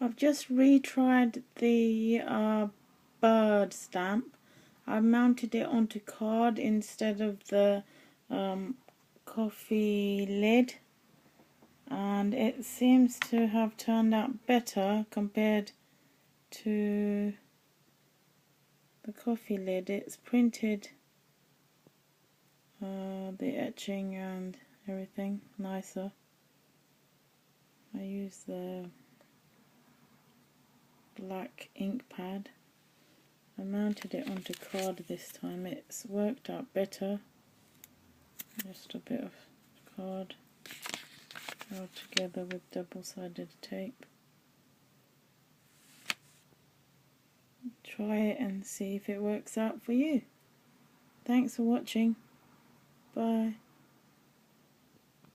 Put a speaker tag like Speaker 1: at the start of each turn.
Speaker 1: I've just retried the bird stamp. I mounted it onto card instead of the coffee lid, and it seems to have turned out better compared to the coffee lid. It's printed the etching and everything nicer. I use the black ink pad. I mounted it onto card this time. It's worked out better. Just a bit of card held together with double-sided tape. Try it and see if it works out for you. Thanks for watching. Bye.